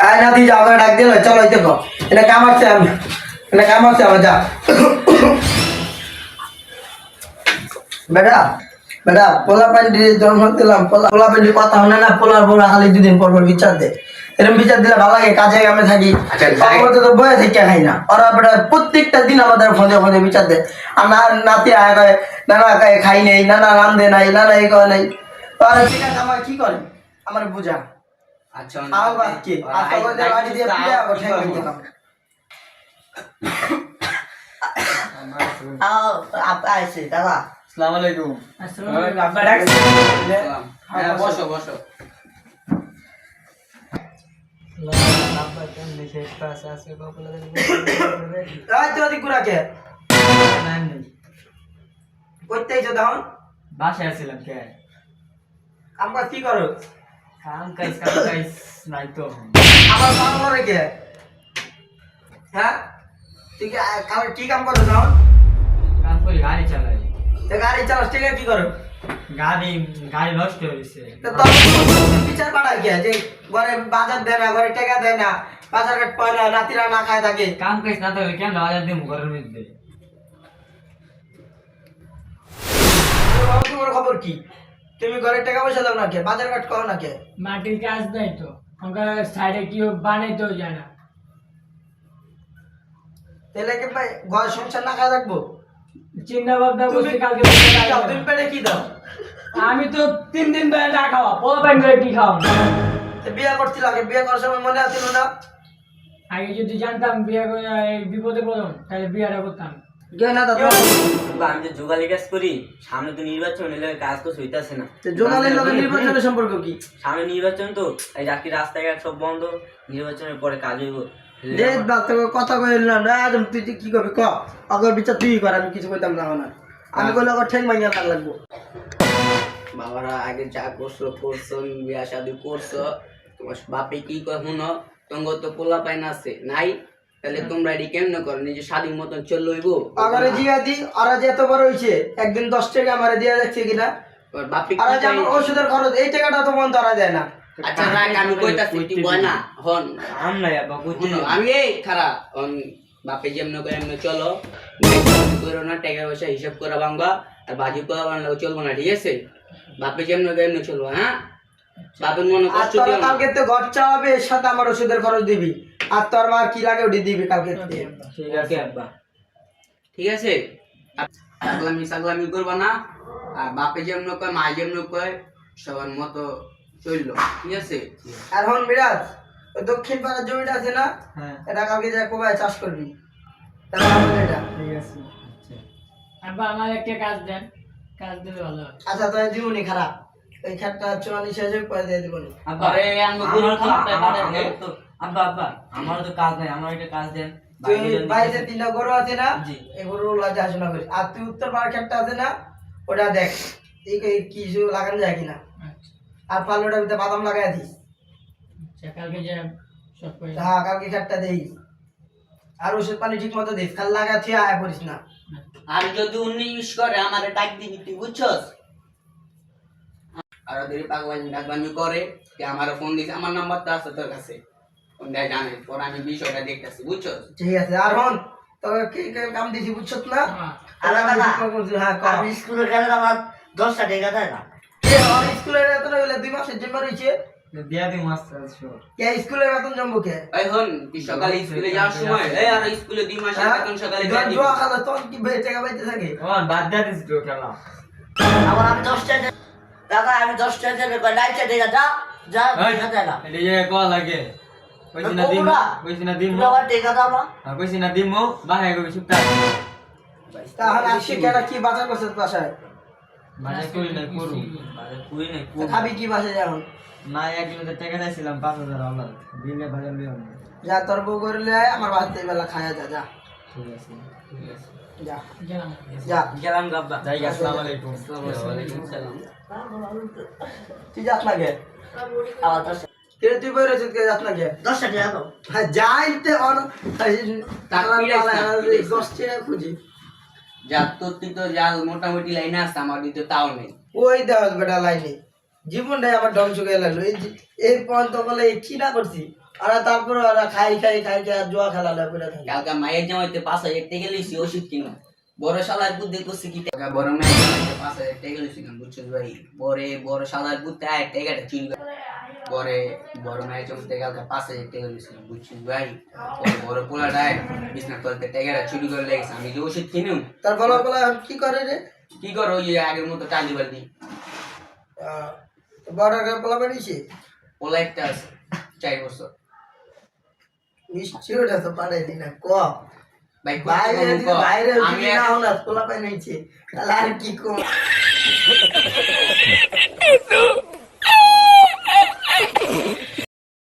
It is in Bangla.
আয় না তুই যাও ডাক দিল চলো এই দেখো এটা কাম আছে আমি এটা কাম আছে আমার যা বেটা বেটা পোলা পান্ডি জন্ম দিলাম পোলা পান্ডি কথা হয় না পোলার পোলা খালি দুদিন পর পর বিচার দে এরকম বিচার দিলে ভালো লাগে কাজে কামে থাকি তো বয়ে থেকে খাই না ওরা বেটা প্রত্যেকটা দিন আমাদের ফোনে ফোনে বিচার দেয় আর নাতি আয় কয় নানা খাই নেই নানা রান্ধে নাই নানা এই কয় নাই আর ঠিক আছে আমার কি করে আমার বুঝা আচ্ছা আও বাকি আজকে ওদের বাড়ি দিয়ে পিয়া ওঠে গেলাম আও আপা আইছে দাদা আসসালামু আলাইকুম আসসালামু আলাইকুম আব্বা ডাকছে হ্যাঁ বসো বসো আব্বা কেমনে শেষ পাস আছে কপালে রাত তুই কুরাকে নাম নেই কইতেই তো দাও বাসায় আসছিলাম কে আমরা কি করো কাম কাজ নাই তো আমার কাম করে কে হ্যাঁ ঠিক আছে কি কাম করো দাও কাম করি গাড়ি চালাই তো গাড়ি চালাস ঠিক কি করো গাড়ি নষ্ট হয়েছে তো তোর বিচার পাড়ায় কে যে ঘরে বাজার দেয় না ঘরে টাকা দেয় না বাজার ঘাট পায় না রাতিরা না খায় থাকে কাম কাজ না থাকলে কেন বাজার দিয়ে ঘরের মধ্যে তোমার খবর কি তুমি ঘরে টাকা পয়সা দাও না কে বাজার ঘাট করো না কে মাটির কাজ নাই তো ওখানে সাইডে কেউ বানাইতেও যায় না তাহলে কি ভাই ঘর সংসার না খায় রাখবো চিন্তা ভাবনা করছি কালকে তুমি পেটে কি দাও আমি তো 3 দিন ধরে না খাওয়া পোলা পাইন করে কি খাওয়া বিয়ে করছিল আগে বিয়ে করার সময় মনে আছিল না আগে যদি জানতাম বিয়ে করে এই বিপদে পড়লাম তাহলে বিয়েটা করতাম কে না দাদা আমি যে যোগালি কাজ করি সামনে তো নির্বাচন এলে কাজ তো হইতাছে না জোনালের লগে নির্বাচনের সম্পর্ক কি সামনে নির্বাচন তো এই চাকরি রাস্তাঘাট সব বন্ধ নির্বাচনের পরে কাজ হইব যে বাচ্চা কথা কইলাম না একদম তুই কি করবি ক আগর বিচার তুই কর আমি কিছু কইতাম না না আমি কইলে আগর ঠেং মাইয়া লাগবো বাবারা আগে যা করছো বিয়া শাদি করছো তোমার বাপে কি কয় শুনো তঙ্গ তো পোলা পাইন আছে নাই তাহলে তোমরা এটি কেমনে করো নিজে স্বাধীন মতন চল লইব আমারে জিয়া দি আর যে এত বড় হইছে একদিন 10 টাকা আমারে দিয়া যাচ্ছে কিনা বাপে আর যে আমার ওষুধের খরচ এই টাকাটা তো বন্ধ করা যায় না আচ্ছা রাখ আমি কইতাছি তুই বয় না হন আম নাই আব্বা কইতে শুনো আমি এই খারাপ হন বাপে যেমন করে এমনি চলো করো না টাকা পয়সা হিসাব করা ভাঙবা আর বাজি করা বাংলা চলবো না ঠিক আছে বাপে যেমন করে এমনি চলবো হ্যাঁ বাপের মনে আর কষ্ট তোর দিও না কালকে তো ঘর চাওয়াবে এর সাথে আমার ওষুধের খরচ দিবি আর তোর মা কি লাগে ওটি দিবি কালকে ঠিক আছে আব্বা ঠিক আছে সাগলামি করবা না আর বাপে যেমন কয় মা যেমন কয় সবার মতো চললো ঠিক আছে আর হন বিরাজ ওই দক্ষিণ পাড়ার জমিটা আছে না হ্যাঁ এটা কালকে যা কোবায় চাষ করবি তাহলে হবে এটা ঠিক আছে আব্বা আমার একটা কাজ দেন কাজ দিলে ভালো হয় আচ্ছা তো দিবনি খারাপ এই খাটটা 44,000 পয়সা দিয়ে দিবনি আব্বা আরে আমি গুরু আব্বা আব্বা আমার তো কাজ নাই আমার একটা কাজ দেন তুই বাইরে 3টা গরু আছে না জি। এই গরু লাগে আসনা করিস আর তুই উত্তর পাড়ার খাটটা আছে না ওটা দেখ এই কিছু লাগানো যায় কিনা আর পালোটার ভিতরে বাদাম লাগাই দিস আচ্ছা কালকে যে সব করে হ্যাঁ কালকে খাটটা দেই আর ওষুধ পানি ঠিক মতো দিস খালি লাগা থিয়া আয় পড়িস না আর যদি 19 করে আমারে ডাক দিবি তুই বুঝছস আর ওদের পাগলামি করে যে আমার ফোন দিছে আমার নাম্বারটা আছে তোর কাছে ফোন দেয় জানে পরে আমি বিষয়টা দেখতেছি বুঝছস ঠিক আছে আর হন তবে কি কাম দিছি বুঝছত না হ্যাঁ। আর দাদা হ্যাঁ কর স্কুলে গেলে আমার 10টা টাকা দেয় না এ আর স্কুলের বেতন হইলে 2 মাসের জন্য রইছে দিয়া দি মাস্টার শোর কে স্কুলের বেতন জমবো কে এই হন তুই সকালে স্কুলে যাওয়ার সময় এই আর স্কুলে 2 মাসের বেতন সকালে দিয়ে দিবি জোয়া খালা তোর কি টাকা পাইতে থাকে ও বাদ দিয়া দিস তো খেলা আবার আমি 10টা দাদা আমি 10টা টাকা কই লাইটটা টাকা যা যা টাকা দেয় না এটা যে কো লাগে কইছি না দিম কইছি না দিম তুমি আবার টাকা দাও না কইছি না দিম বাহে কই সুপ্তা তাহলে আজকে কেডা কি বাজার করছিস বাসায় মানে কই না করু মানে কই না তো খাবি কি বাসায় যাও না 1 কিলো টাকা দিছিলাম 5000 হলো দিলে বাজার লিও না যা তোর বউ করলে আয় আমার বাড়িতে বেলা খায়া যা যা ঠিক আছে ঠিক আছে যা গেলাম যা গেলাম গাব্বা যাই আসসালামু আলাইকুম ওয়া আলাইকুম সালাম তুই যাস না গে আবার 10টা কে তুই বই রয়েছিস কে যাস না গে 10টা টাকা দাও হ্যাঁ যাইতে অন তাক পিড়াইস না, পিড়াইস না। 10 টাকা খুঁজি যা তোর তুই তো যা মোটামুটি লাইনে আছে আমার দিতে তাও নেই ওই দেখ বেটা লাইনে জীবনটাই আমার ধ্বংস করে লাগলো এই পর্যন্ত বলে কি না করছি আর তারপরে ওরা খাই খাই খাই খাই আর জুয়া খেলা করে থাকে কালকে মায়ের জামাইতে 5,000 টাকা লিছি ওষুধ কিনো বড় শালার বুদ্ধি করছে কি টাকা বড় মায়ের জামাইতে 5,000 টাকা লিছি কেন বুঝছিস ভাই বড় শালার বুদ্ধি আর টাকাটা চুরি করে বড় মায়ের জামাইতে কালকে 5,000 টাকা লিছি বুঝছিস ভাই বড় পোলাটায় বিছনা তলতে টাকাটা চুরি করে লেগেছে আমি যে ওষুধ কিনুম তারপর বলা কি করে রে কি করো ওই আগের মতো টালি বালতি বড় পোলা বানিয়েছে পোলা একটা আছে 4 বছর মিষ্টি ওটা তো পারেনি না ক ভাই বাইরে কত কম বাইরে আমি যদি না হলো পোলা পাই নিয়েছে তাহলে আর কি কম